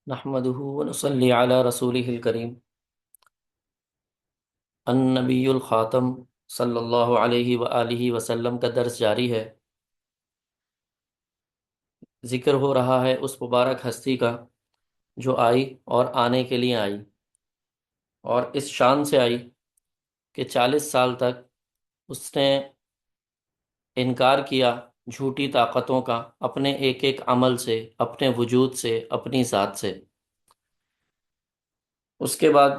نحمده ونصلي على رسوله الكريم النبی الخاتم صلی اللہ علیہ وآلہ وسلم کا درس جاری ہے۔ ذکر ہو رہا ہے اس مبارک ہستی کا جو آئی اور آنے کے لیے آئی، اور اس شان سے آئی کہ 40 سال تک اس نے انکار کیا جھوٹی طاقتوں کا، اپنے ایک ایک عمل سے، اپنے وجود سے، اپنی ذات سے۔ اس کے بعد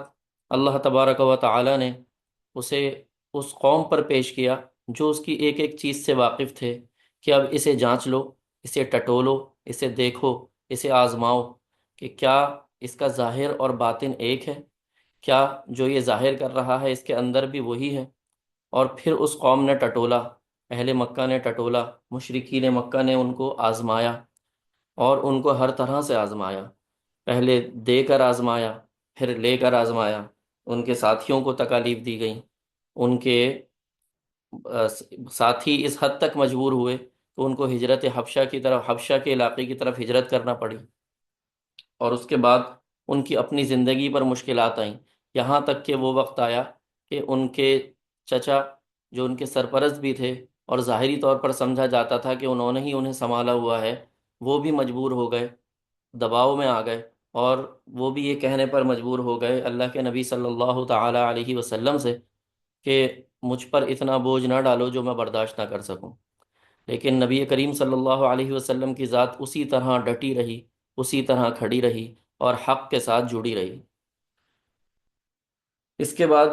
اللہ تبارک و تعالی نے اسے اس قوم پر پیش کیا جو اس کی ایک ایک چیز سے واقف تھے کہ اب اسے جانچ لو، اسے ٹٹولو، اسے دیکھو، اسے آزماؤ کہ کیا اس کا ظاہر اور باطن ایک ہے، کیا جو یہ ظاہر کر رہا ہے اس کے اندر بھی وہی ہے۔ اور پھر اس قوم نے ٹٹولا، اہل مکہ نے ٹٹولا، مشرکین مکہ نے ان کو آزمایا اور ان کو ہر طرح سے آزمایا، پہلے دے کر آزمایا، پھر لے کر آزمایا، ان کے ساتھیوں کو تکالیف دی گئیں، ان کے ساتھی اس حد تک مجبور ہوئے کہ ان کو ہجرت حبشہ کی طرف، حبشہ کے علاقے کی طرف ہجرت کرنا پڑی، اور اس کے بعد ان کی اپنی زندگی پر مشکلات آئیں، یہاں تک کہ وہ وقت آیا کہ ان کے چچا جو ان کے سرپرست بھی تھے اور ظاہری طور پر سمجھا جاتا تھا کہ انہوں نے ہی انہیں سنبھالا ہوا ہے، وہ بھی مجبور ہو گئے، دباؤ میں آ گئے، اور وہ بھی یہ کہنے پر مجبور ہو گئے اللہ کے نبی صلی اللہ تعالی علیہ وسلم سے کہ مجھ پر اتنا بوجھ نہ ڈالو جو میں برداشت نہ کر سکوں۔ لیکن نبی کریم صلی اللہ علیہ وسلم کی ذات اسی طرح ڈٹی رہی، اسی طرح کھڑی رہی اور حق کے ساتھ جڑی رہی۔ اس کے بعد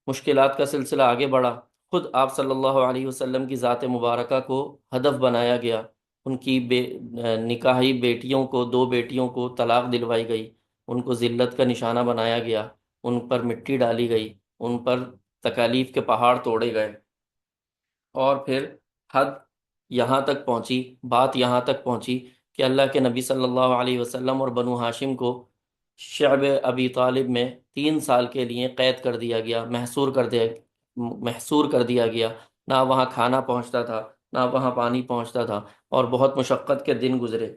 مشکلات کا سلسلہ آگے بڑھا، خود آپ صلی اللہ علیہ وسلم کی ذات مبارکہ کو ہدف بنایا گیا، ان کی نکاحی بیٹیوں کو، 2 بیٹیوں کو طلاق دلوائی گئی، ان کو ذلت کا نشانہ بنایا گیا، ان پر مٹی ڈالی گئی، ان پر تکالیف کے پہاڑ توڑے گئے، اور پھر حد یہاں تک پہنچی، بات یہاں تک پہنچی کہ اللہ کے نبی صلی اللہ علیہ وسلم اور بنو ہاشم کو شعب ابی طالب میں 3 سال کے لیے قید کر دیا گیا، محصور کر دیا گیا، نہ وہاں کھانا پہنچتا تھا، نہ وہاں پانی پہنچتا تھا، اور بہت مشقت کے دن گزرے۔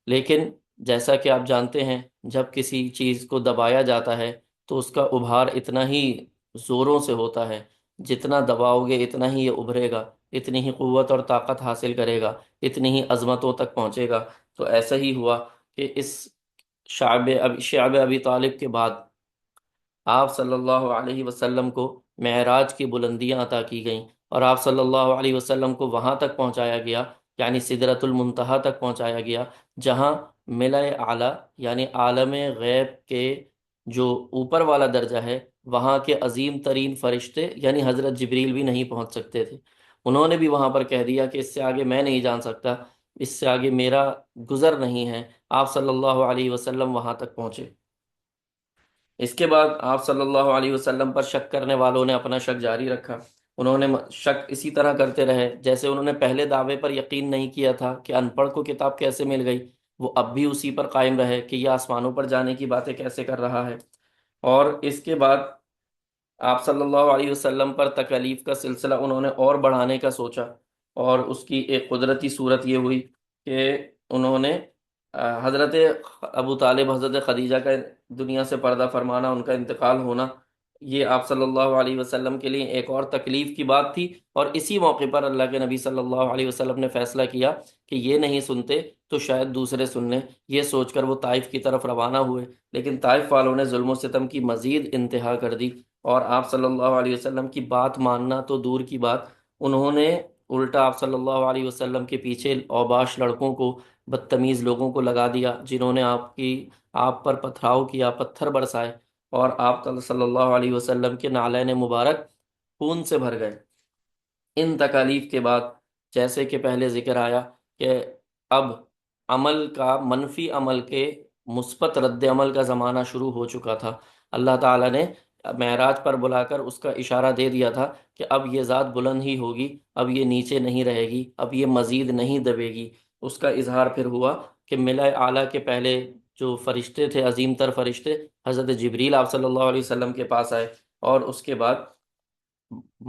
لیکن جیسا کہ آپ جانتے ہیں، جب کسی چیز کو دبایا جاتا ہے تو اس کا ابھار اتنا ہی زوروں سے ہوتا ہے، جتنا دباؤ گے اتنا ہی یہ ابھرے گا، اتنی ہی قوت اور طاقت حاصل کرے گا، اتنی ہی عظمتوں تک پہنچے گا۔ تو ایسا ہی ہوا کہ اس شعب ابی طالب کے بعد آپ صلی اللہ علیہ وسلم کو معراج کی بلندیاں عطا کی گئیں، اور آپ صلی اللہ علیہ وسلم کو وہاں تک پہنچایا گیا، یعنی سدرۃ المنتہا تک پہنچایا گیا، جہاں ملأ اعلیٰ یعنی عالم غیب کے جو اوپر والا درجہ ہے، وہاں کے عظیم ترین فرشتے یعنی حضرت جبریل بھی نہیں پہنچ سکتے تھے۔ انہوں نے بھی وہاں پر کہہ دیا کہ اس سے آگے میں نہیں جان سکتا، اس سے آگے میرا گزر نہیں ہے۔ آپ صلی اللہ علیہ وسلم وہاں تک پہنچے۔ اس کے بعد آپ صلی اللہ علیہ وسلم پر شک کرنے والوں نے اپنا شک جاری رکھا، انہوں نے شک اسی طرح کرتے رہے جیسے انہوں نے پہلے دعوے پر یقین نہیں کیا تھا کہ ان پڑھ کو کتاب کیسے مل گئی، وہ اب بھی اسی پر قائم رہے کہ یہ آسمانوں پر جانے کی باتیں کیسے کر رہا ہے۔ اور اس کے بعد آپ صلی اللہ علیہ وسلم پر تکالیف کا سلسلہ انہوں نے اور بڑھانے کا سوچا، اور اس کی ایک قدرتی صورت یہ ہوئی کہ انہوں نے حضرت ابو طالب، حضرت خدیجہ کا دنیا سے پردہ فرمانا، ان کا انتقال ہونا، یہ آپ صلی اللہ علیہ وسلم کے لیے ایک اور تکلیف کی بات تھی۔ اور اسی موقع پر اللہ کے نبی صلی اللہ علیہ وسلم نے فیصلہ کیا کہ یہ نہیں سنتے تو شاید دوسرے سن لیں، یہ سوچ کر وہ طائف کی طرف روانہ ہوئے۔ لیکن طائف والوں نے ظلم و ستم کی مزید انتہا کر دی، اور آپ صلی اللہ علیہ وسلم کی بات ماننا تو دور کی بات، انہوں نے الٹا آپ صلی اللہ علیہ وسلم کے پیچھے اوباش لڑکوں کو، بدتمیز لوگوں کو لگا دیا، جنہوں نے آپ پر پتھراؤ کیا، پتھر برسائے، اور آپ صلی اللہ علیہ وسلم کے نعلین مبارک خون سے بھر گئے۔ ان تکالیف کے بعد جیسے کہ پہلے ذکر آیا کہ اب عمل کا، منفی عمل کے مثبت رد عمل کا زمانہ شروع ہو چکا تھا۔ اللہ تعالیٰ نے معراج پر بلا کر اس کا اشارہ دے دیا تھا کہ اب یہ ذات بلند ہی ہوگی، اب یہ نیچے نہیں رہے گی، اب یہ مزید نہیں دبے گی۔ اس کا اظہار پھر ہوا کہ ملأ اعلیٰ کے پہلے جو فرشتے تھے، عظیم تر فرشتے، حضرت جبریل آپ صلی اللہ علیہ وسلم کے پاس آئے، اور اس کے بعد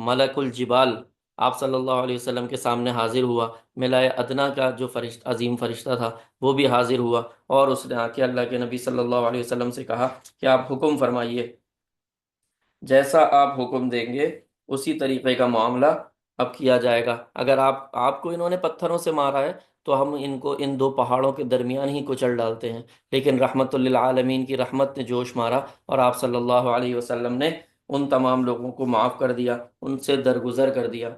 ملک الجبال آپ صلی اللہ علیہ وسلم کے سامنے حاضر ہوا، ملائے ادنا کا جو عظیم فرشتہ تھا وہ بھی حاضر ہوا، اور اس نے آ کے اللہ کے نبی صلی اللہ علیہ وسلم سے کہا کہ آپ حکم فرمائیے، جیسا آپ حکم دیں گے اسی طریقے کا معاملہ اب کیا جائے گا۔ اگر آپ کو انہوں نے پتھروں سے مارا ہے تو ہم ان کو ان دو پہاڑوں کے درمیان ہی کچل ڈالتے ہیں، لیکن رحمت للعالمین کی رحمت نے جوش مارا اور آپ صلی اللہ علیہ وسلم نے ان تمام لوگوں کو معاف کر دیا، ان سے درگزر کر دیا۔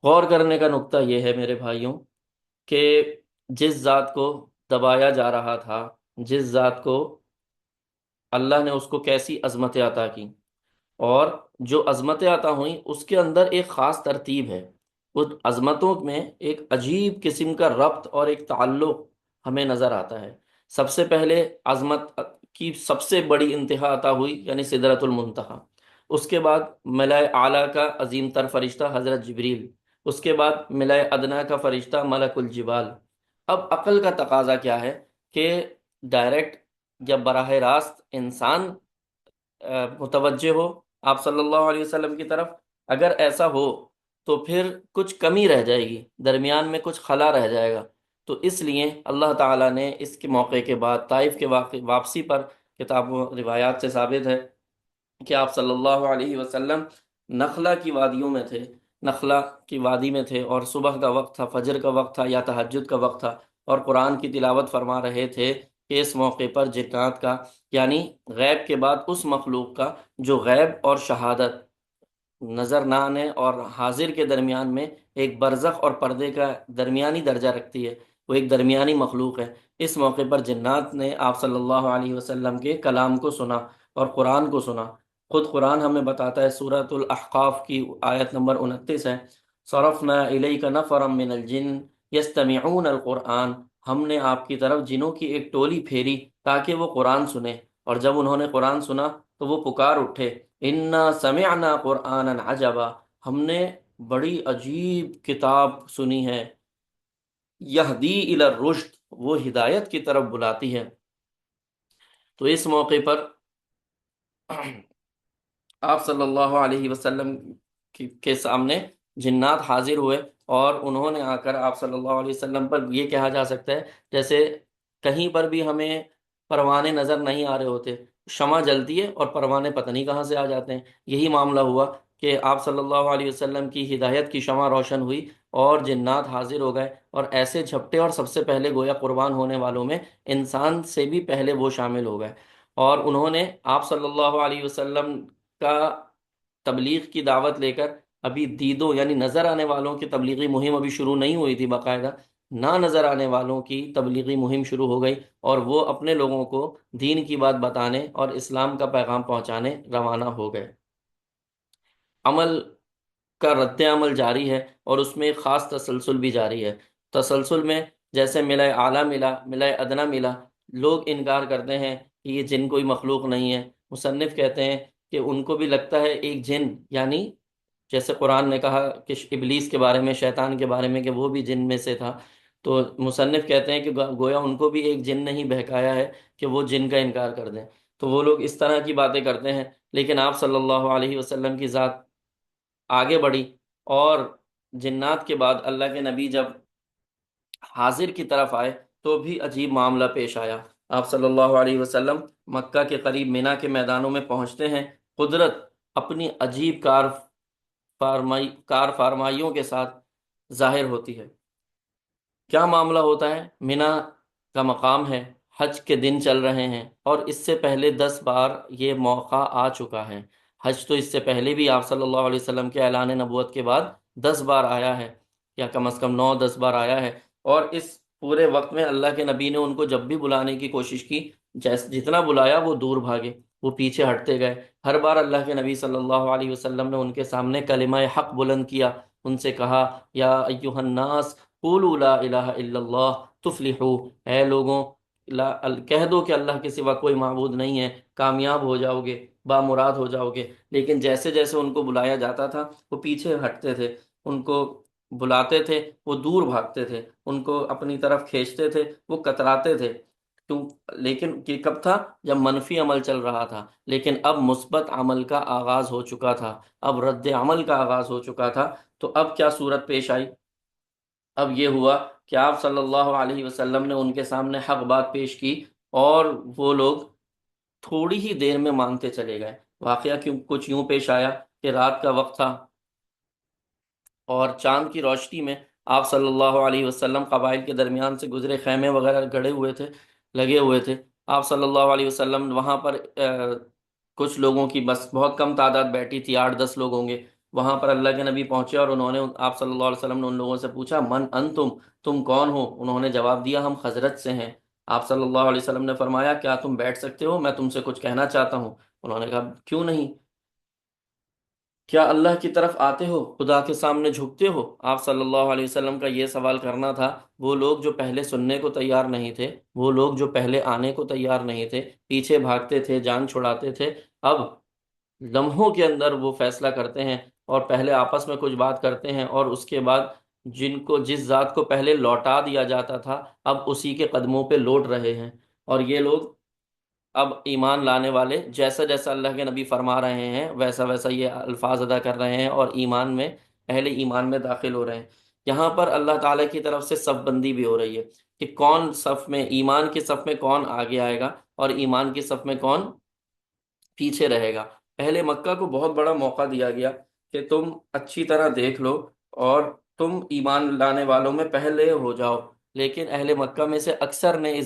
غور کرنے کا نقطہ یہ ہے میرے بھائیوں کہ جس ذات کو دبایا جا رہا تھا، جس ذات کو اللہ نے اس کو کیسی عظمتیں عطا کی، اور جو عظمتیں عطا ہوئیں اس کے اندر ایک خاص ترتیب ہے، ان عظمتوں میں ایک عجیب قسم کا ربط اور ایک تعلق ہمیں نظر آتا ہے۔ سب سے پہلے عظمت کی سب سے بڑی انتہا عطا ہوئی یعنی سدرۃ المنتہا، اس کے بعد ملائے اعلیٰ کا عظیم تر فرشتہ حضرت جبریل، اس کے بعد ملائے ادنا کا فرشتہ ملک الجبال۔ اب عقل کا تقاضا کیا ہے کہ ڈائریکٹ یا براہ راست انسان متوجہ ہو آپ صلی اللہ علیہ وسلم کی طرف؟ اگر ایسا ہو تو پھر کچھ کمی رہ جائے گی، درمیان میں کچھ خلا رہ جائے گا۔ تو اس لیے اللہ تعالیٰ نے اس کے موقع کے بعد طائف کے واپسی پر، کتاب و روایات سے ثابت ہے کہ آپ صلی اللہ علیہ وسلم نخلا کی وادیوں میں تھے، نخلا کی وادی میں تھے، اور صبح کا وقت تھا، فجر کا وقت تھا یا تہجد کا وقت تھا، اور قرآن کی تلاوت فرما رہے تھے کہ اس موقع پر جنات کا، یعنی غیب کے بعد اس مخلوق کا جو غیب اور شہادت نظر نہ آنے اور حاضر کے درمیان میں ایک برزخ اور پردے کا درمیانی درجہ رکھتی ہے، وہ ایک درمیانی مخلوق ہے۔ اس موقع پر جنات نے آپ صلی اللہ علیہ وسلم کے کلام کو سنا اور قرآن کو سنا۔ خود قرآن ہمیں بتاتا ہے، سورۃ الاحقاف کی آیت نمبر 29 ہے، صرفنا الیک نفرا من الجن یستمعون القرآن، ہم نے آپ کی طرف جنوں کی ایک ٹولی پھیری تاکہ وہ قرآن سنیں، اور جب انہوں نے قرآن سنا تو وہ پکار اٹھے، انا سمعنا قرآنا عجبا، ہم نے بڑی عجیب کتاب سنی ہے، یہدی الی الرشد، وہ ہدایت کی طرف بلاتی ہے۔ تو اس موقع پر آپ صلی اللہ علیہ وسلم کے سامنے جنات حاضر ہوئے، اور انہوں نے آ کر آپ صلی اللہ علیہ وسلم پر، یہ کہا جا سکتا ہے جیسے کہیں پر بھی ہمیں پروانے نظر نہیں آ رہے ہوتے، شمع جلتی ہے اور پروانے پتہ نہیں کہاں سے آ جاتے ہیں، یہی معاملہ ہوا کہ آپ صلی اللہ علیہ وسلم کی ہدایت کی شمع روشن ہوئی اور جنات حاضر ہو گئے، اور ایسے جھپٹے، اور سب سے پہلے گویا قربان ہونے والوں میں انسان سے بھی پہلے وہ شامل ہو گئے، اور انہوں نے آپ صلی اللہ علیہ وسلم کا تبلیغ کی دعوت لے کر، ابھی دیدوں یعنی نظر آنے والوں کی تبلیغی مہم ابھی شروع نہیں ہوئی تھی، باقاعدہ نہ نظر آنے والوں کی تبلیغی مہم شروع ہو گئی، اور وہ اپنے لوگوں کو دین کی بات بتانے اور اسلام کا پیغام پہنچانے روانہ ہو گئے۔ عمل کا رد عمل جاری ہے، اور اس میں ایک خاص تسلسل بھی جاری ہے۔ تسلسل میں جیسے ملائے اعلیٰ ملا، ملائے ادنا ملا، لوگ انکار کرتے ہیں کہ یہ جن کوئی مخلوق نہیں ہے، مصنف کہتے ہیں کہ ان کو بھی لگتا ہے ایک جن، یعنی جیسے قرآن نے کہا کہ ابلیس کے بارے میں، شیطان کے بارے میں، کہ وہ بھی جن میں سے تھا، تو مصنف کہتے ہیں کہ گویا ان کو بھی ایک جن نے ہی بہکایا ہے کہ وہ جن کا انکار کر دیں، تو وہ لوگ اس طرح کی باتیں کرتے ہیں۔ لیکن آپ صلی اللہ علیہ وسلم کی ذات آگے بڑھی، اور جنات کے بعد اللہ کے نبی جب حاضر کی طرف آئے تو بھی عجیب معاملہ پیش آیا۔ آپ صلی اللہ علیہ وسلم مکہ کے قریب مینا کے میدانوں میں پہنچتے ہیں، قدرت اپنی عجیب کار فرمائیوں کے ساتھ ظاہر ہوتی ہے۔ کیا معاملہ ہوتا ہے؟ مینا کا مقام ہے، حج کے دن چل رہے ہیں، اور اس سے پہلے 10 بار یہ موقع آ چکا ہے۔ حج تو اس سے پہلے بھی آپ صلی اللہ علیہ وسلم کے اعلان نبوت کے بعد 10 بار آیا ہے، یا کم از کم 9-10 بار آیا ہے، اور اس پورے وقت میں اللہ کے نبی نے ان کو جب بھی بلانے کی کوشش کی، جتنا بلایا وہ دور بھاگے، وہ پیچھے ہٹتے گئے۔ ہر بار اللہ کے نبی صلی اللہ علیہ وسلم نے ان کے سامنے کلمہ حق بلند کیا، ان سے کہا، یا ایھا الناس قولوا لا الہ الا اللہ تفلحوا، اے لوگوں کہہ دو کہ اللہ کے سوا کوئی معبود نہیں ہے، کامیاب ہو جاؤ گے، بامراد ہو جاؤ گے۔ لیکن جیسے جیسے ان کو بلایا جاتا تھا وہ پیچھے ہٹتے تھے، ان کو بلاتے تھے وہ دور بھاگتے تھے، ان کو اپنی طرف کھینچتے تھے وہ کتراتے تھے۔ کیوں؟ لیکن یہ کب تھا؟ جب منفی عمل چل رہا تھا، لیکن اب مثبت عمل کا آغاز ہو چکا تھا، اب رد عمل کا آغاز ہو چکا تھا۔ تو اب کیا صورت پیش آئی؟ اب یہ ہوا کہ آپ صلی اللہ علیہ وسلم نے ان کے سامنے حق بات پیش کی، اور وہ لوگ تھوڑی ہی دیر میں مانتے چلے گئے۔ واقعہ کیوں کچھ یوں پیش آیا کہ رات کا وقت تھا، اور چاند کی روشنی میں آپ صلی اللہ علیہ وسلم قبائل کے درمیان سے گزرے، خیمے وغیرہ گڑے ہوئے تھے، لگے ہوئے تھے۔ آپ صلی اللہ علیہ وسلم وہاں پر کچھ لوگوں کی بس بہت کم تعداد بیٹھی تھی، 8-10 لوگ ہوں گے۔ وہاں پر اللہ کے نبی پہنچے، اور انہوں نے آپ صلی اللہ علیہ وسلم نے ان لوگوں سے پوچھا، من انتم، تم کون ہو؟ انہوں نے جواب دیا، ہم خزرج سے ہیں۔ آپ صلی اللہ علیہ وسلم نے فرمایا، کیا تم بیٹھ سکتے ہو؟ میں تم سے کچھ کہنا چاہتا ہوں۔ انہوں نے کہا، کیوں نہیں؟ کیا اللہ کی طرف آتے ہو؟ خدا کے سامنے جھکتے ہو؟ آپ صلی اللہ علیہ وسلم کا یہ سوال کرنا تھا۔ وہ لوگ جو پہلے سننے کو تیار نہیں تھے، وہ لوگ جو پہلے آنے کو تیار نہیں تھے، پیچھے بھاگتے تھے، جان چھڑاتے تھے، اب لمحوں کے اندر وہ فیصلہ کرتے ہیں، اور پہلے آپس میں کچھ بات کرتے ہیں، اور اس کے بعد جن کو جس ذات کو پہلے لوٹا دیا جاتا تھا، اب اسی کے قدموں پہ لوٹ رہے ہیں۔ اور یہ لوگ اب ایمان لانے والے، جیسا جیسا اللہ کے نبی فرما رہے ہیں ویسا ویسا یہ الفاظ ادا کر رہے ہیں، اور ایمان میں، اہل ایمان میں داخل ہو رہے ہیں۔ یہاں پر اللہ تعالیٰ کی طرف سے صف بندی بھی ہو رہی ہے کہ کون صف میں، ایمان کی صف میں کون آگے آئے گا، اور ایمان کی صف میں کون پیچھے رہے گا۔ اہل مکہ کو بہت بڑا موقع دیا گیا کہ تم اچھی طرح دیکھ لو، اور تم ایمان لانے والوں میں پہلے ہو جاؤ۔ لیکن اہل مکہ میں سے اکثر نے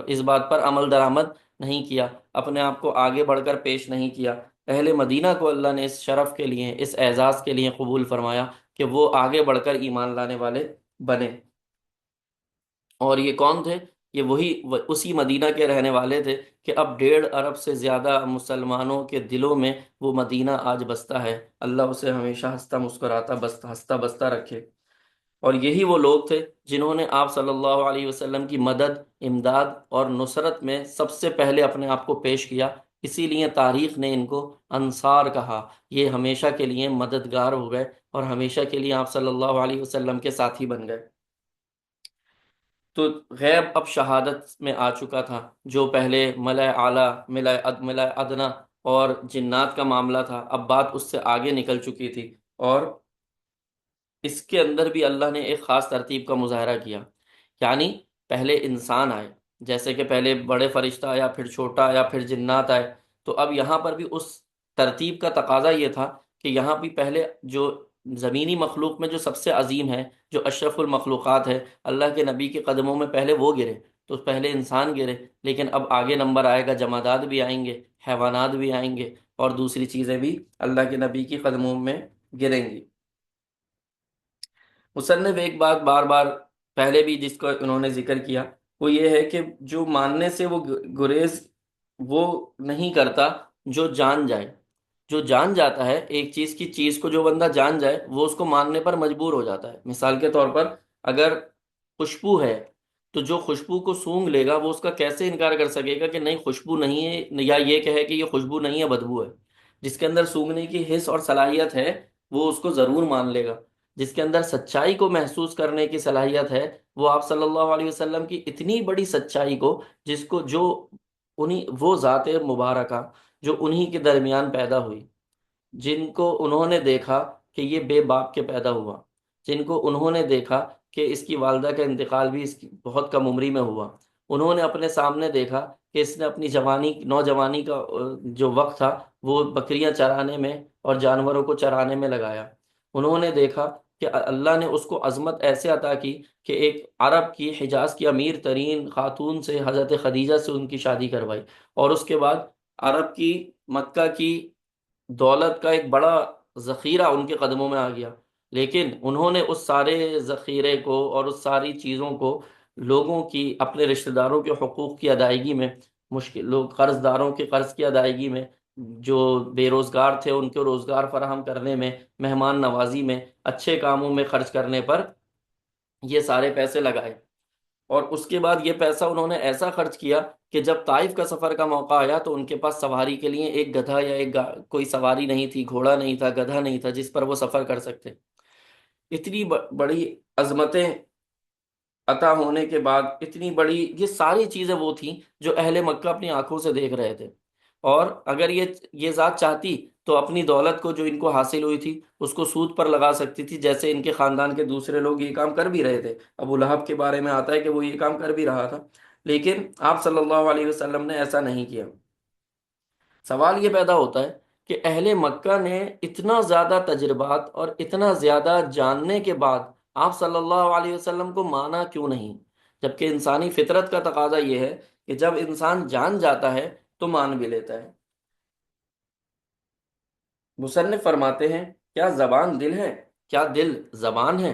اس بات پر عمل درآمد نہیں کیا، اپنے آپ کو آگے بڑھ کر پیش نہیں کیا۔ اہل مدینہ کو اللہ نے اس شرف کے لیے، اس اعزاز کے لیے قبول فرمایا کہ وہ آگے بڑھ کر ایمان لانے والے بنے۔ اور یہ کون تھے؟ یہ اسی مدینہ کے رہنے والے تھے کہ اب 1.5 ارب سے زیادہ مسلمانوں کے دلوں میں وہ مدینہ آج بستا ہے۔ اللہ اسے ہمیشہ ہنستا مسکراتا ہنستا بستا رکھے۔ اور یہی وہ لوگ تھے جنہوں نے آپ صلی اللہ علیہ وسلم کی مدد، امداد اور نصرت میں سب سے پہلے اپنے آپ کو پیش کیا۔ اسی لیے تاریخ نے ان کو انصار کہا۔ یہ ہمیشہ کے لیے مددگار ہو گئے، اور ہمیشہ کے لیے آپ صلی اللہ علیہ وسلم کے ساتھی بن گئے۔ تو غیب اب شہادت میں آ چکا تھا۔ جو پہلے ملأ اعلیٰ، ملأ ادنا اور جنات کا معاملہ تھا، اب بات اس سے آگے نکل چکی تھی، اور اس کے اندر بھی اللہ نے ایک خاص ترتیب کا مظاہرہ کیا۔ یعنی پہلے انسان آئے، جیسے کہ پہلے بڑے فرشتہ آیا، پھر چھوٹا آیا، پھر جنات آئے۔ تو اب یہاں پر بھی اس ترتیب کا تقاضا یہ تھا کہ یہاں بھی پہلے جو زمینی مخلوق میں جو سب سے عظیم ہے، جو اشرف المخلوقات ہے، اللہ کے نبی کے قدموں میں پہلے وہ گرے۔ تو پہلے انسان گرے، لیکن اب آگے نمبر آئے گا، جمادات بھی آئیں گے، حیوانات بھی آئیں گے، اور دوسری چیزیں بھی اللہ کے نبی کی قدموں میں گریں گی۔ مصنف ایک بات بار بار پہلے بھی جس کو انہوں نے ذکر کیا، وہ یہ ہے کہ جو ماننے سے وہ گریز وہ نہیں کرتا جو جان جائے۔ جو جان جاتا ہے ایک چیز کی، چیز کو جو بندہ جان جائے وہ اس کو ماننے پر مجبور ہو جاتا ہے۔ مثال کے طور پر، اگر خوشبو ہے تو جو خوشبو کو سونگھ لے گا وہ اس کا کیسے انکار کر سکے گا کہ نہیں خوشبو نہیں ہے، یا یہ کہے کہ یہ خوشبو نہیں ہے، بدبو ہے؟ جس کے اندر سونگھنے کی حس اور صلاحیت ہے وہ اس کو ضرور مان لے گا۔ جس کے اندر سچائی کو محسوس کرنے کی صلاحیت ہے، وہ آپ صلی اللہ علیہ وسلم کی اتنی بڑی سچائی کو، جس کو جو وہ ذات مبارکہ جو انہی کے درمیان پیدا ہوئی، جن کو انہوں نے دیکھا کہ یہ بے باپ کے پیدا ہوا، جن کو انہوں نے دیکھا کہ اس کی والدہ کا انتقال بھی اس کی بہت کم عمری میں ہوا، انہوں نے اپنے سامنے دیکھا کہ اس نے اپنی نوجوانی کا جو وقت تھا وہ بکریاں چرانے میں اور جانوروں کو چرانے میں لگایا۔ انہوں نے دیکھا کہ اللہ نے اس کو عظمت ایسے عطا کی کہ ایک عرب کی، حجاز کی امیر ترین خاتون سے، حضرت خدیجہ سے ان کی شادی کروائی، اور اس کے بعد عرب کی، مکہ کی دولت کا ایک بڑا ذخیرہ ان کے قدموں میں آ گیا۔ لیکن انہوں نے اس سارے ذخیرے کو اور اس ساری چیزوں کو لوگوں کی، اپنے رشتہ داروں کے حقوق کی ادائیگی میں، مشکل لوگ قرض داروں کے قرض کی ادائیگی میں، جو بے روزگار تھے ان کو روزگار فراہم کرنے میں، مہمان نوازی میں، اچھے کاموں میں خرچ کرنے پر یہ سارے پیسے لگائے۔ اور اس کے بعد یہ پیسہ انہوں نے ایسا خرچ کیا کہ جب طائف کا سفر کا موقع آیا تو ان کے پاس سواری کے لیے ایک گدھا یا کوئی سواری نہیں تھی، گھوڑا نہیں تھا، گدھا نہیں تھا جس پر وہ سفر کر سکتے۔ اتنی بڑی عظمتیں عطا ہونے کے بعد اتنی بڑی، یہ ساری چیزیں وہ تھیں جو اہل مکہ اپنی آنکھوں سے دیکھ رہے تھے، اور اگر یہ ذات چاہتی تو اپنی دولت کو جو ان کو حاصل ہوئی تھی اس کو سود پر لگا سکتی تھی، جیسے ان کے خاندان کے دوسرے لوگ یہ کام کر بھی رہے تھے۔ ابو لہب کے بارے میں آتا ہے کہ وہ یہ کام کر بھی رہا تھا، لیکن آپ صلی اللہ علیہ وسلم نے ایسا نہیں کیا۔ سوال یہ پیدا ہوتا ہے کہ اہل مکہ نے اتنا زیادہ تجربات اور اتنا زیادہ جاننے کے بعد آپ صلی اللہ علیہ وسلم کو مانا کیوں نہیں، جبکہ انسانی فطرت کا تقاضا یہ ہے کہ جب انسان جان جاتا ہے تو مان بھی لیتا ہے۔ مصنف فرماتے ہیں، کیا زبان دل ہے؟ کیا دل زبان ہے؟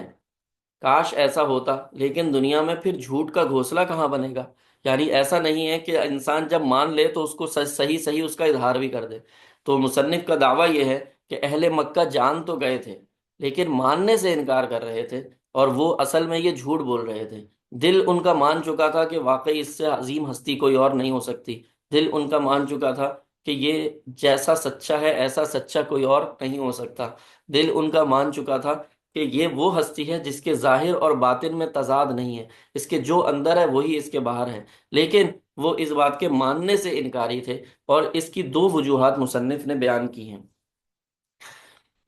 کاش ایسا ہوتا، لیکن دنیا میں پھر جھوٹ کا گھونسلہ کہاں بنے گا؟ یعنی ایسا نہیں ہے کہ انسان جب مان لے تو اس کو صحیح صحیح اس کا اظہار بھی کر دے۔ تو مصنف کا دعویٰ یہ ہے کہ اہل مکہ جان تو گئے تھے لیکن ماننے سے انکار کر رہے تھے، اور وہ اصل میں یہ جھوٹ بول رہے تھے۔ دل ان کا مان چکا تھا کہ واقعی اس سے عظیم ہستی کوئی اور نہیں ہو سکتی، دل ان کا مان چکا تھا کہ یہ جیسا سچا ہے ایسا سچا کوئی اور نہیں ہو سکتا، دل ان کا مان چکا تھا کہ یہ وہ ہستی ہے جس کے ظاہر اور باطن میں تضاد نہیں ہے، اس کے جو اندر ہے وہی اس کے باہر ہے، لیکن وہ اس بات کے ماننے سے انکاری تھے، اور اس کی دو وجوہات مصنف نے بیان کی ہیں۔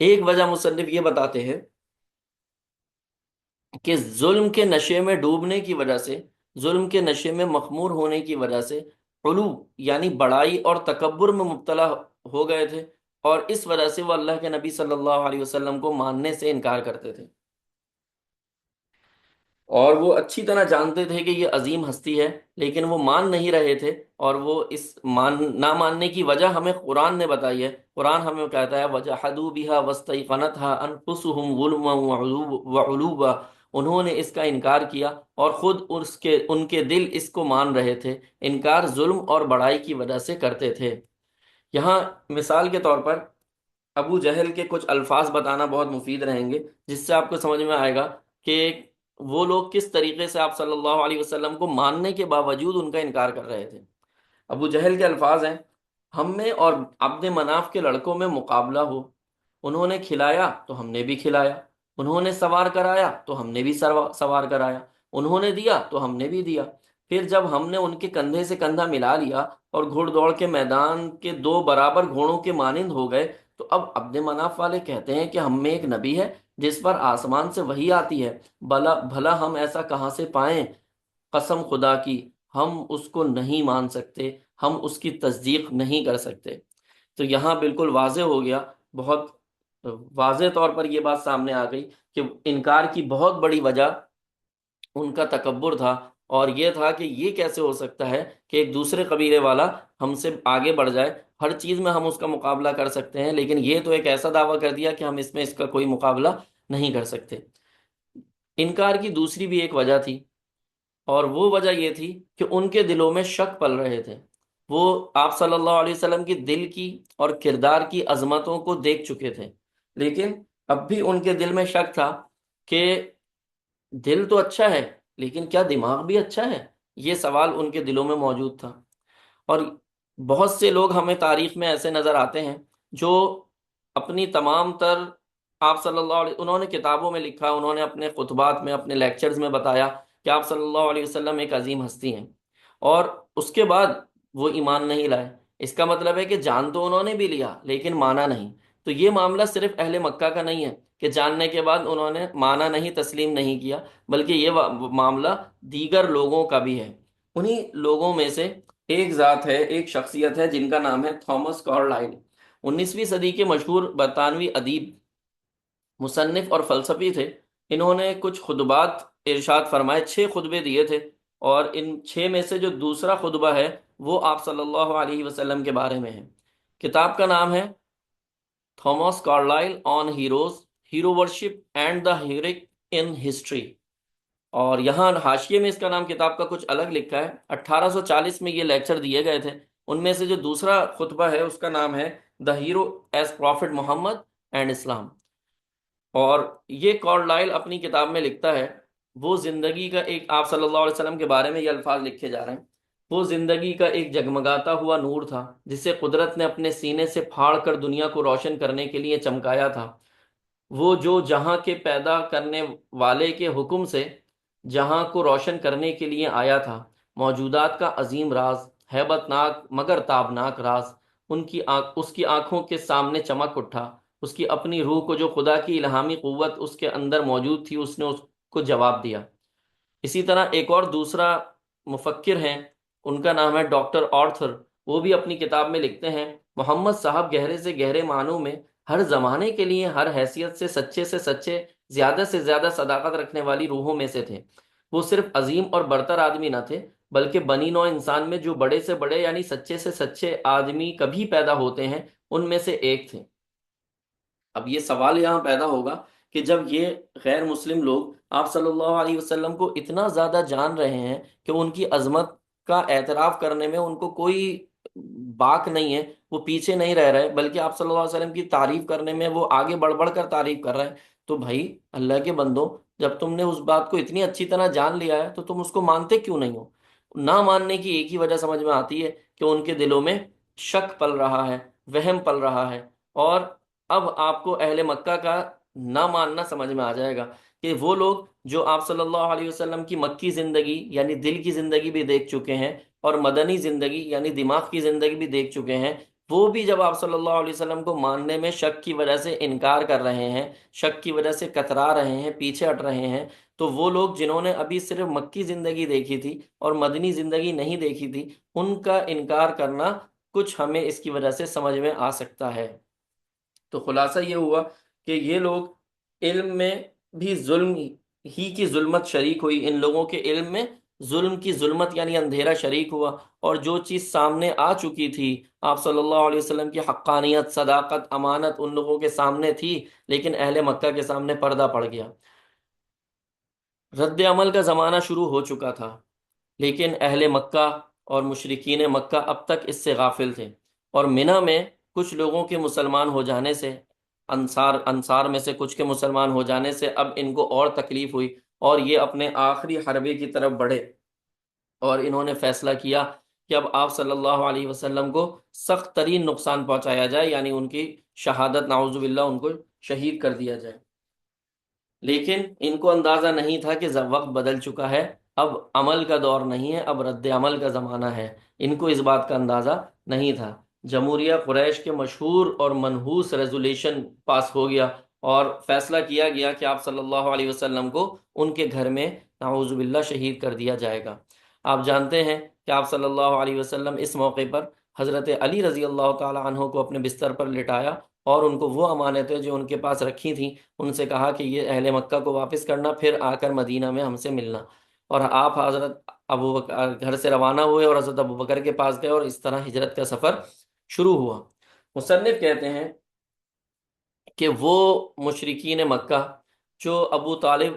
ایک وجہ مصنف یہ بتاتے ہیں کہ ظلم کے نشے میں ڈوبنے کی وجہ سے، ظلم کے نشے میں مخمور ہونے کی وجہ سے علو یعنی بڑائی اور تکبر میں مبتلا ہو گئے تھے، اور اس وجہ سے وہ اللہ کے نبی صلی اللہ علیہ وسلم کو ماننے سے انکار کرتے تھے، اور وہ اچھی طرح جانتے تھے کہ یہ عظیم ہستی ہے، لیکن وہ مان نہیں رہے تھے، اور وہ اس نہ ماننے کی وجہ ہمیں قرآن نے بتائی ہے۔ قرآن ہمیں کہتا ہے وَجَحَدُوا بِهَا وَاسْتَيْقَنَتْهَا أَنفُسُهُمْ ظُلْمًا وَعُلُوًّا، انہوں نے اس کا انکار کیا اور خود ان کے دل اس کو مان رہے تھے۔ انکار ظلم اور بڑائی کی وجہ سے کرتے تھے۔ یہاں مثال کے طور پر ابو جہل کے کچھ الفاظ بتانا بہت مفید رہیں گے، جس سے آپ کو سمجھ میں آئے گا کہ وہ لوگ کس طریقے سے آپ صلی اللہ علیہ وسلم کو ماننے کے باوجود ان کا انکار کر رہے تھے۔ ابو جہل کے الفاظ ہیں، ہم میں اور عبد مناف کے لڑکوں میں مقابلہ ہو، انہوں نے کھلایا تو ہم نے بھی کھلایا، انہوں نے سوار کرایا تو ہم نے بھی سوار کرایا، انہوں نے دیا تو ہم نے بھی دیا، پھر جب ہم نے ان کے کندھے سے کندھا ملا لیا اور گھڑ دوڑ کے میدان کے دو برابر گھوڑوں کے مانند ہو گئے، تو اب عبد مناف والے کہتے ہیں کہ ہم میں ایک نبی ہے جس پر آسمان سے وحی آتی ہے، بھلا بھلا ہم ایسا کہاں سے پائیں؟ قسم خدا کی ہم اس کو نہیں مان سکتے، ہم اس کی تصدیق نہیں کر سکتے۔ تو یہاں بالکل واضح ہو گیا، بہت واضح طور پر یہ بات سامنے آ گئی کہ انکار کی بہت بڑی وجہ ان کا تکبر تھا، اور یہ تھا کہ یہ کیسے ہو سکتا ہے کہ ایک دوسرے قبیلے والا ہم سے آگے بڑھ جائے، ہر چیز میں ہم اس کا مقابلہ کر سکتے ہیں، لیکن یہ تو ایک ایسا دعویٰ کر دیا کہ ہم اس میں اس کا کوئی مقابلہ نہیں کر سکتے۔ انکار کی دوسری بھی ایک وجہ تھی، اور وہ وجہ یہ تھی کہ ان کے دلوں میں شک پل رہے تھے۔ وہ آپ صلی اللہ علیہ وسلم کی دل کی اور کردار کی عظمتوں کو دیکھ چکے تھے، لیکن اب بھی ان کے دل میں شک تھا کہ دل تو اچھا ہے لیکن کیا دماغ بھی اچھا ہے؟ یہ سوال ان کے دلوں میں موجود تھا۔ اور بہت سے لوگ ہمیں تاریخ میں ایسے نظر آتے ہیں جو اپنی تمام تر، آپ صلی اللہ علیہ، انہوں نے کتابوں میں لکھا، انہوں نے اپنے خطبات میں اپنے لیکچرز میں بتایا کہ آپ صلی اللہ علیہ وسلم ایک عظیم ہستی ہیں، اور اس کے بعد وہ ایمان نہیں لائے۔ اس کا مطلب ہے کہ جان تو انہوں نے بھی لیا لیکن مانا نہیں۔ تو یہ معاملہ صرف اہل مکہ کا نہیں ہے کہ جاننے کے بعد انہوں نے مانا نہیں، تسلیم نہیں کیا، بلکہ یہ معاملہ دیگر لوگوں کا بھی ہے۔ انہی لوگوں میں سے ایک ذات ہے، ایک شخصیت ہے جن کا نام ہے تھامس کارلائل۔ 19ویں صدی کے مشہور برطانوی ادیب، مصنف اور فلسفی تھے۔ انہوں نے کچھ خطبات ارشاد فرمائے، 6 خطبے دیے تھے، اور ان 6 میں سے جو دوسرا خطبہ ہے وہ آپ صلی اللہ علیہ وسلم کے بارے میں ہے۔ کتاب کا نام ہے Thomas Carlyle on heroes, hero worship and the Herrick in history, اور یہاں حاشیے میں اس کا نام کتاب کا کچھ الگ لکھا ہے۔ 1840 میں یہ لیکچر دیے گئے تھے۔ ان میں سے جو دوسرا خطبہ ہے اس کا نام ہے the hero as prophet Muhammad and Islam, اور یہ کارلائل اپنی کتاب میں لکھتا ہے، وہ زندگی کا ایک، آپ صلی اللہ علیہ وسلم کے بارے میں یہ الفاظ لکھے جا رہے ہیں، وہ زندگی کا ایک جگمگاتا ہوا نور تھا جسے قدرت نے اپنے سینے سے پھاڑ کر دنیا کو روشن کرنے کے لیے چمکایا تھا۔ وہ جو جہاں کے پیدا کرنے والے کے حکم سے جہاں کو روشن کرنے کے لیے آیا تھا، موجودات کا عظیم راز، ہیبت ناک مگر تابناک راز اس کی آنکھوں کے سامنے چمک اٹھا۔ اس کی اپنی روح کو جو خدا کی الہامی قوت اس کے اندر موجود تھی، اس نے اس کو جواب دیا۔ اسی طرح ایک اور دوسرا مفکر ہیں، ان کا نام ہے ڈاکٹر آرتھر۔ وہ بھی اپنی کتاب میں لکھتے ہیں، محمد صاحب گہرے سے گہرے معنوں میں ہر زمانے کے لیے ہر حیثیت سے سچے، زیادہ سے زیادہ صداقت رکھنے والی روحوں میں سے تھے۔ وہ صرف عظیم اور برتر آدمی نہ تھے، بلکہ بنی نوع انسان میں جو بڑے سے بڑے یعنی سچے سے سچے آدمی کبھی پیدا ہوتے ہیں، ان میں سے ایک تھے۔ اب یہ سوال یہاں پیدا ہوگا کہ جب یہ غیر مسلم لوگ آپ صلی اللہ علیہ وسلم کو اتنا زیادہ جان رہے ہیں کہ ان کی عظمت کا اعتراف کرنے میں ان کو کوئی باک نہیں ہے، وہ پیچھے نہیں رہ رہے، بلکہ آپ صلی اللہ علیہ وسلم کی تعریف کرنے میں وہ آگے بڑھ بڑھ کر تعریف کر رہے ہیں، تو بھائی اللہ کے بندو، جب تم نے اس بات کو اتنی اچھی طرح جان لیا ہے تو تم اس کو مانتے کیوں نہیں ہو؟ نہ ماننے کی ایک ہی وجہ سمجھ میں آتی ہے کہ ان کے دلوں میں شک پل رہا ہے، وہم پل رہا ہے۔ اور اب آپ کو اہل مکہ کا نہ ماننا سمجھ میں آ جائے گا کہ وہ لوگ جو آپ صلی اللہ علیہ وسلم کی مکی زندگی یعنی دل کی زندگی بھی دیکھ چکے ہیں، اور مدنی زندگی یعنی دماغ کی زندگی بھی دیکھ چکے ہیں، وہ بھی جب آپ صلی اللہ علیہ وسلم کو ماننے میں شک کی وجہ سے انکار کر رہے ہیں، شک کی وجہ سے کترا رہے ہیں، پیچھے ہٹ رہے ہیں، تو وہ لوگ جنہوں نے ابھی صرف مکی زندگی دیکھی تھی اور مدنی زندگی نہیں دیکھی تھی، ان کا انکار کرنا کچھ ہمیں اس کی وجہ سے سمجھ میں آ سکتا ہے۔ تو خلاصہ یہ ہوا کہ یہ لوگ علم میں بھی ظلم ہی کی ظلمت شریک ہوئی، ان لوگوں کے علم میں ظلم کی ظلمت یعنی اندھیرا شریک ہوا، اور جو چیز سامنے آ چکی تھی، آپ صلی اللہ علیہ وسلم کی حقانیت، صداقت، امانت ان لوگوں کے سامنے تھی، لیکن اہل مکہ کے سامنے پردہ پڑ گیا۔ رد عمل کا زمانہ شروع ہو چکا تھا، لیکن اہل مکہ اور مشرکین مکہ اب تک اس سے غافل تھے، اور منی میں کچھ لوگوں کے مسلمان ہو جانے سے، انصار میں سے کچھ کے مسلمان ہو جانے سے اب ان کو اور تکلیف ہوئی، اور یہ اپنے آخری حربے کی طرف بڑھے، اور انہوں نے فیصلہ کیا کہ اب آپ صلی اللہ علیہ وسلم کو سخت ترین نقصان پہنچایا جائے، یعنی ان کی شہادت، نعوذ باللہ، ان کو شہید کر دیا جائے۔ لیکن ان کو اندازہ نہیں تھا کہ وقت بدل چکا ہے، اب عمل کا دور نہیں ہے، اب رد عمل کا زمانہ ہے۔ ان کو اس بات کا اندازہ نہیں تھا۔ جمہوریہ قریش کے مشہور اور منحوس ریزولیشن پاس ہو گیا، اور فیصلہ کیا گیا کہ آپ صلی اللہ علیہ وسلم کو ان کے گھر میں نعوذ باللہ شہید کر دیا جائے گا۔ آپ جانتے ہیں کہ آپ صلی اللہ علیہ وسلم اس موقع پر حضرت علی رضی اللہ تعالی عنہ کو اپنے بستر پر لٹایا، اور ان کو وہ امانتیں جو ان کے پاس رکھی تھیں ان سے کہا کہ یہ اہل مکہ کو واپس کرنا، پھر آ کر مدینہ میں ہم سے ملنا۔ اور آپ حضرت ابو بکر گھر سے روانہ ہوئے اور حضرت ابو بکر کے پاس گئے، اور اس طرح ہجرت کا سفر شروع ہوا۔ مصنف کہتے ہیں کہ وہ مشرکین مکہ جو ابو طالب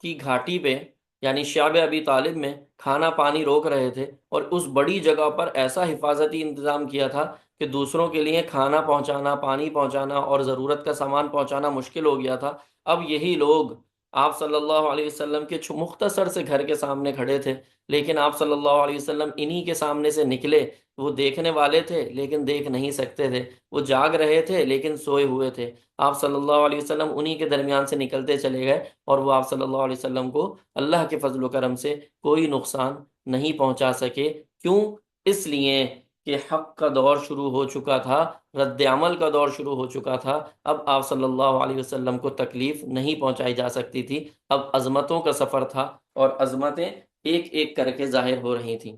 کی گھاٹی پہ یعنی شعب ابی طالب میں کھانا پانی روک رہے تھے، اور اس بڑی جگہ پر ایسا حفاظتی انتظام کیا تھا کہ دوسروں کے لیے کھانا پہنچانا، پانی پہنچانا اور ضرورت کا سامان پہنچانا مشکل ہو گیا تھا، اب یہی لوگ آپ صلی اللہ علیہ وسلم کے مختصر سے گھر کے سامنے کھڑے تھے، لیکن آپ صلی اللہ علیہ وسلم انہی کے سامنے سے نکلے۔ وہ دیکھنے والے تھے لیکن دیکھ نہیں سکتے تھے، وہ جاگ رہے تھے لیکن سوئے ہوئے تھے۔ آپ صلی اللہ علیہ وسلم انہی کے درمیان سے نکلتے چلے گئے، اور وہ آپ صلی اللہ علیہ وسلم کو اللہ کے فضل و کرم سے کوئی نقصان نہیں پہنچا سکے۔ کیوں؟ اس لیے کہ حق کا دور شروع ہو چکا تھا، رد عمل کا دور شروع ہو چکا تھا، اب آپ صلی اللہ علیہ وسلم کو تکلیف نہیں پہنچائی جا سکتی تھی، اب عظمتوں کا سفر تھا، اور عظمتیں ایک ایک کر کے ظاہر ہو رہی تھیں۔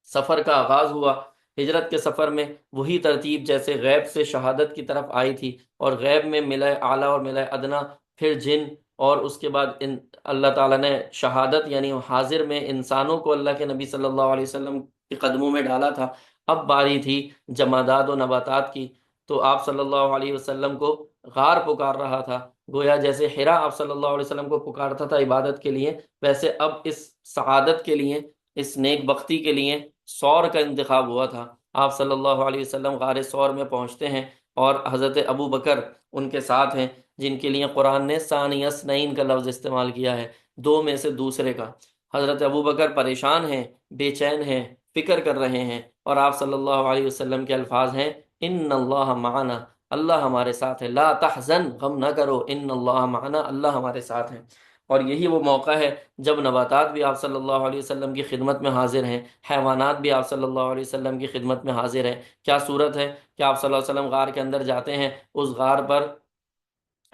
سفر کا آغاز ہوا۔ ہجرت کے سفر میں وہی ترتیب جیسے غیب سے شہادت کی طرف آئی تھی، اور غیب میں ملائے اعلیٰ اور ملائے ادنا، پھر جن، اور اس کے بعد اللہ تعالیٰ نے شہادت یعنی حاضر میں انسانوں کو اللہ کے نبی صلی اللہ علیہ وسلم کے قدموں میں ڈالا تھا۔ اب باری تھی جمادات و نباتات کی، تو آپ صلی اللہ علیہ وسلم کو غار پکار رہا تھا، گویا جیسے حرا آپ صلی اللہ علیہ وسلم کو پکارتا تھا عبادت کے لیے، ویسے اب اس سعادت کے لیے، اس نیک بختی کے لیے سور کا انتخاب ہوا تھا۔ آپ صلی اللہ علیہ وسلم غار سور میں پہنچتے ہیں، اور حضرت ابو بکر ان کے ساتھ ہیں، جن کے لیے قرآن نے ثانی اثنین کا لفظ استعمال کیا ہے، دو میں سے دوسرے کا۔ حضرت ابو بکر پریشان ہیں، بے چین ہیں، فکر کر رہے ہیں، اور آپ صلی اللہ علیہ وسلم کے الفاظ ہیں، ان اللہ معنا، اللہ ہمارے ساتھ ہے، لا تحزن، غم نہ کرو، ان اللہ معنا، اللہ ہمارے ساتھ ہے۔ اور یہی وہ موقع ہے جب نباتات بھی آپ صلی اللہ علیہ وسلم کی خدمت میں حاضر ہیں، حیوانات بھی آپ صلی اللہ علیہ وسلم کی خدمت میں حاضر ہیں۔ کیا صورت ہے کہ آپ صلی اللہ علیہ وسلم غار کے اندر جاتے ہیں، اس غار پر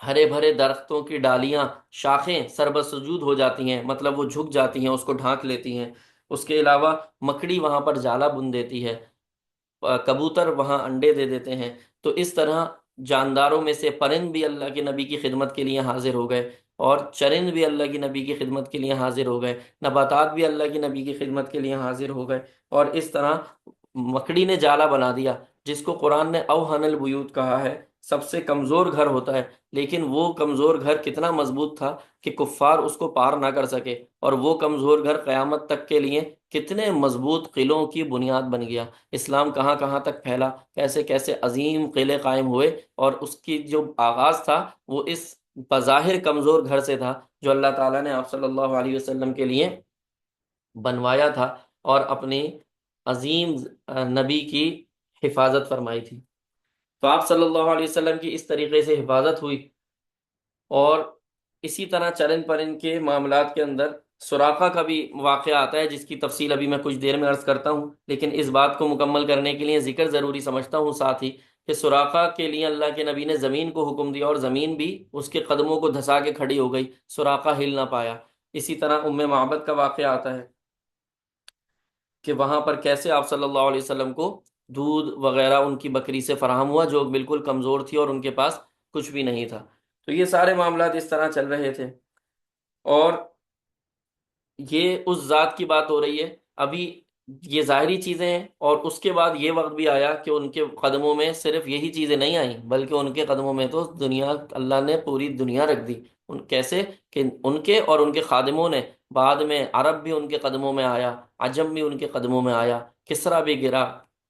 ہرے بھرے درختوں کی ڈالیاں، شاخیں سربسجود ہو جاتی ہیں، مطلب وہ جھک جاتی ہیں، اس کو ڈھانک لیتی ہیں۔ اس کے علاوہ مکڑی وہاں پر جالا بن دیتی ہے، کبوتر وہاں انڈے دے دیتے ہیں۔ تو اس طرح جانداروں میں سے پرند بھی اللہ کے نبی کی خدمت کے لیے حاضر ہو گئے، اور چرند بھی اللہ کی نبی کی خدمت کے لیے حاضر ہو گئے، نباتات بھی اللہ کی نبی کی خدمت کے لیے حاضر ہو گئے۔ اور اس طرح مکڑی نے جالا بنا دیا، جس کو قرآن نے اوہن البیوت کہا ہے، سب سے کمزور گھر ہوتا ہے، لیکن وہ کمزور گھر کتنا مضبوط تھا کہ کفار اس کو پار نہ کر سکے، اور وہ کمزور گھر قیامت تک کے لیے کتنے مضبوط قلعوں کی بنیاد بن گیا۔ اسلام کہاں کہاں تک پھیلا، کیسے کیسے عظیم قلعے قائم ہوئے، اور اس کی جو آغاز تھا وہ اس بظاہر کمزور گھر سے تھا جو اللہ تعالیٰ نے آپ صلی اللہ علیہ وسلم کے لیے بنوایا تھا، اور اپنی عظیم نبی کی حفاظت فرمائی تھی۔ تو آپ صلی اللہ علیہ وسلم کی اس طریقے سے حفاظت ہوئی۔ اور اسی طرح چرند پرند کے معاملات کے اندر سراقہ کا بھی واقعہ آتا ہے، جس کی تفصیل ابھی میں کچھ دیر میں عرض کرتا ہوں، لیکن اس بات کو مکمل کرنے کے لیے ذکر ضروری سمجھتا ہوں ساتھ ہی کہ سراقہ کے لیے اللہ کے نبی نے زمین کو حکم دیا، اور زمین بھی اس کے قدموں کو دھسا کے کھڑی ہو گئی، سراقہ ہل نہ پایا۔ اسی طرح ام معبد کا واقعہ آتا ہے کہ وہاں پر کیسے آپ صلی اللہ علیہ وسلم کو دودھ وغیرہ ان کی بکری سے فراہم ہوا جو بالکل کمزور تھی اور ان کے پاس کچھ بھی نہیں تھا۔ تو یہ سارے معاملات اس طرح چل رہے تھے، اور یہ اس ذات کی بات ہو رہی ہے۔ ابھی یہ ظاہری چیزیں ہیں، اور اس کے بعد یہ وقت بھی آیا کہ ان کے قدموں میں صرف یہی چیزیں نہیں آئیں، بلکہ ان کے قدموں میں تو دنیا، اللہ نے پوری دنیا رکھ دی۔ کیسے کہ ان کے اور ان کے خادموں نے، بعد میں عرب بھی ان کے قدموں میں آیا، عجم بھی ان کے قدموں میں آیا، کسرا بھی گرا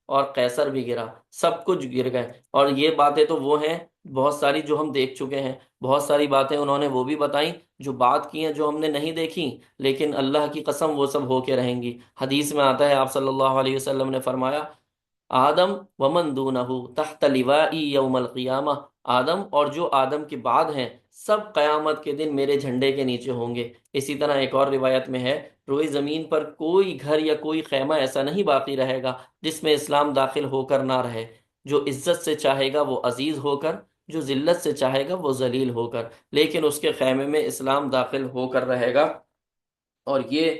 اور قیصر بھی گرا، سب کچھ گر گئے۔ اور یہ باتیں تو وہ ہیں بہت ساری جو ہم دیکھ چکے ہیں، بہت ساری باتیں انہوں نے وہ بھی بتائیں جو بات کی ہیں جو ہم نے نہیں دیکھی، لیکن اللہ کی قسم وہ سب ہو کے رہیں گی۔ حدیث میں آتا ہے، آپ صلی اللہ علیہ وسلم نے فرمایا، آدم ومن دونہ تحت لوائی یوم القیامہ، آدم اور جو آدم کے بعد ہیں سب قیامت کے دن میرے جھنڈے کے نیچے ہوں گے۔ اسی طرح ایک اور روایت میں ہے، روئے زمین پر کوئی گھر یا کوئی خیمہ ایسا نہیں باقی رہے گا جس میں اسلام داخل ہو کر نہ رہے، جو عزت سے چاہے گا وہ عزیز ہو کر، جو ذلت سے چاہے گا وہ ذلیل ہو کر، لیکن اس کے خیمے میں اسلام داخل ہو کر رہے گا۔ اور یہ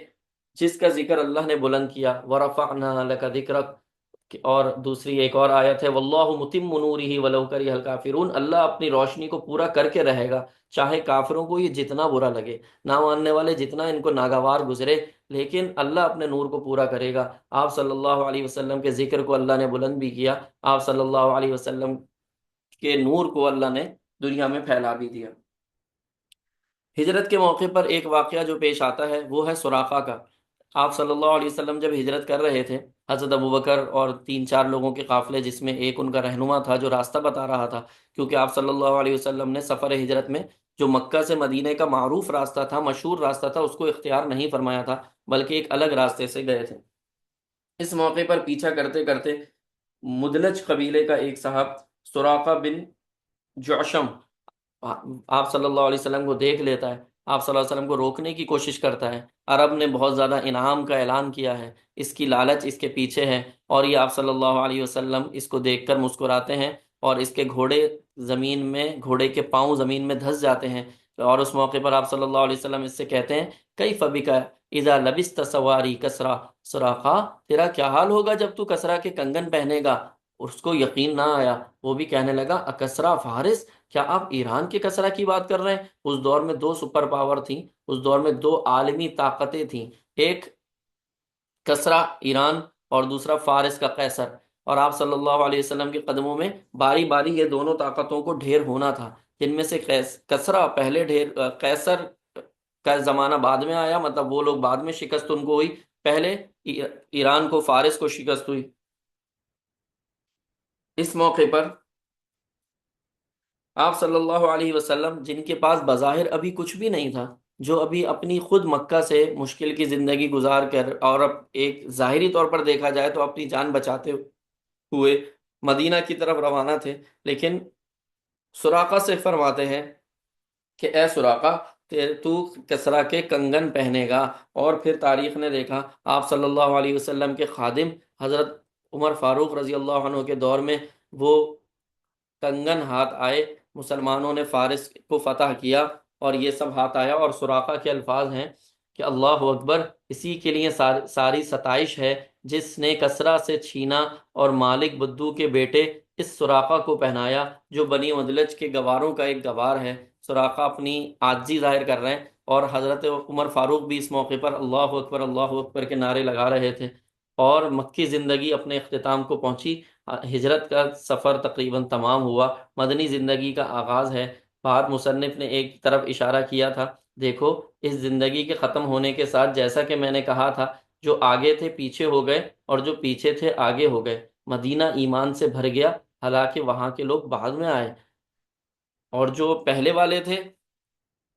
جس کا ذکر اللہ نے بلند کیا، وَرَفَعْنَا لَكَ ذِكْرَكَ، اور دوسری ایک اور آیت ہے، وَاللَّهُ مُتِمُّ نُورِهِ وَلَوْ كَرِهَ الْكَافِرُونَ، اللہ اپنی روشنی کو پورا کر کے رہے گا، چاہے کافروں کو یہ جتنا برا لگے، نہ ماننے والے جتنا ان کو ناگوار گزرے، لیکن اللہ اپنے نور کو پورا کرے گا۔ آپ صلی اللہ علیہ وسلم کے ذکر کو اللہ نے بلند بھی کیا، آپ صلی اللہ علیہ وسلم کے نور کو اللہ نے دنیا میں پھیلا بھی دیا۔ ہجرت کے موقع پر ایک واقعہ جو پیش آتا ہے وہ ہے سراقہ کا۔ آپ صلی اللہ علیہ وسلم جب ہجرت کر رہے تھے، حضرت ابوبکر اور 3 4 لوگوں کے قافلے، جس میں ایک ان کا رہنما تھا جو راستہ بتا رہا تھا، کیونکہ آپ صلی اللہ علیہ وسلم نے سفر ہجرت میں جو مکہ سے مدینہ کا معروف راستہ تھا، مشہور راستہ تھا، اس کو اختیار نہیں فرمایا تھا، بلکہ ایک الگ راستے سے گئے تھے۔ اس موقع پر پیچھا کرتے کرتے مدلج قبیلے کا ایک صاحب سراقہ بن جعشم آپ صلی اللہ علیہ وسلم کو دیکھ لیتا ہے، آپ صلی اللہ علیہ وسلم کو روکنے کی کوشش کرتا ہے۔ عرب نے بہت زیادہ انعام کا اعلان کیا ہے، اس کی لالچ اس کے پیچھے ہے، اور یہ آپ صلی اللہ علیہ وسلم اس کو دیکھ کر مسکراتے ہیں، اور اس کے گھوڑے کے پاؤں زمین میں دھس جاتے ہیں۔ اور اس موقع پر آپ صلی اللہ علیہ وسلم اس سے کہتے ہیں، کیف بک اذا لبست سواری کسرا، سراقہ تیرا کیا حال ہوگا جب تو کسرا کے کنگن پہنے گا؟ اس کو یقین نہ آیا، وہ بھی کہنے لگا، اکسرا فارس، کیا آپ ایران کے کسرا کی بات کر رہے ہیں؟ اس دور میں 2 سپر پاور تھیں، اس دور میں 2 عالمی طاقتیں تھیں، ایک کسرا ایران اور دوسرا فارس کا قیصر، اور آپ صلی اللہ علیہ وسلم کے قدموں میں باری باری یہ دونوں طاقتوں کو ڈھیر ہونا تھا، جن میں سے کسرا پہلے ڈھیر، قیصر کا زمانہ بعد میں آیا، مطلب وہ لوگ بعد میں شکست ان کو ہوئی، پہلے ایران کو، فارس کو شکست ہوئی۔ اس موقع پر آپ صلی اللہ علیہ وسلم، جن کے پاس بظاہر ابھی کچھ بھی نہیں تھا، جو ابھی اپنی خود مکہ سے مشکل کی زندگی گزار کر، اور اب ایک ظاہری طور پر دیکھا جائے تو اپنی جان بچاتے ہوئے مدینہ کی طرف روانہ تھے، لیکن سراقہ سے فرماتے ہیں کہ اے سراقہ، تو کسرا کے کنگن پہنے گا۔ اور پھر تاریخ نے دیکھا آپ صلی اللہ علیہ وسلم کے خادم حضرت عمر فاروق رضی اللہ عنہ کے دور میں وہ کنگن ہاتھ آئے، مسلمانوں نے فارس کو فتح کیا اور یہ سب ہاتھ آیا، اور سراقہ کے الفاظ ہیں کہ اللہ اکبر، اسی کے لیے ساری ستائش ہے جس نے کسرا سے چھینا اور مالک بدو کے بیٹے اس سراقہ کو پہنایا، جو بنی مدلج کے گواروں کا ایک گوار ہے۔ سراقہ اپنی عاجزی ظاہر کر رہے ہیں، اور حضرت عمر فاروق بھی اس موقع پر اللہ اکبر کے نعرے لگا رہے تھے، اور مکی زندگی اپنے اختتام کو پہنچی۔ ہجرت کا سفر تقریباً تمام ہوا، مدنی زندگی کا آغاز ہے۔ بعد مصنف نے ایک طرف اشارہ کیا تھا، دیکھو اس زندگی کے ختم ہونے کے ساتھ، جیسا کہ میں نے کہا تھا، جو آگے تھے پیچھے ہو گئے اور جو پیچھے تھے آگے ہو گئے۔ مدینہ ایمان سے بھر گیا، حالانکہ وہاں کے لوگ بعد میں آئے، اور جو پہلے والے تھے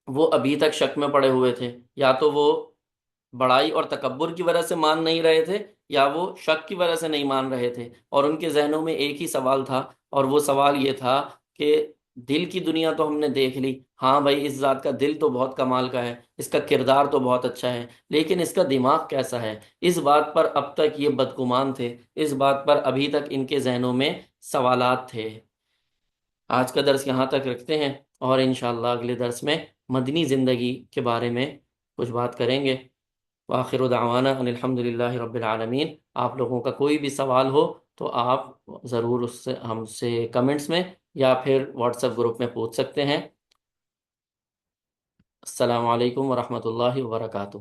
وہ ابھی تک شک میں پڑے ہوئے تھے، یا تو وہ بڑائی اور تکبر کی وجہ سے مان نہیں رہے تھے، یا وہ شک کی وجہ سے نہیں مان رہے تھے، اور ان کے ذہنوں میں ایک ہی سوال تھا، اور وہ سوال یہ تھا کہ دل کی دنیا تو ہم نے دیکھ لی، ہاں بھائی اس ذات کا دل تو بہت کمال کا ہے، اس کا کردار تو بہت اچھا ہے، لیکن اس کا دماغ کیسا ہے؟ اس بات پر اب تک یہ بدگمان تھے، اس بات پر ابھی تک ان کے ذہنوں میں سوالات تھے۔ آج کا درس یہاں تک رکھتے ہیں، اور انشاءاللہ اگلے درس میں مدنی زندگی کے بارے میں کچھ بات کریں گے۔ وآخر دعوانا ان الحمد للہ رب العالمین۔ آپ لوگوں کا کوئی بھی سوال ہو تو آپ ضرور اس سے ہم سے کمنٹس میں یا پھر واٹس ایپ گروپ میں پوچھ سکتے ہیں۔ السلام علیکم ورحمۃ اللہ وبرکاتہ۔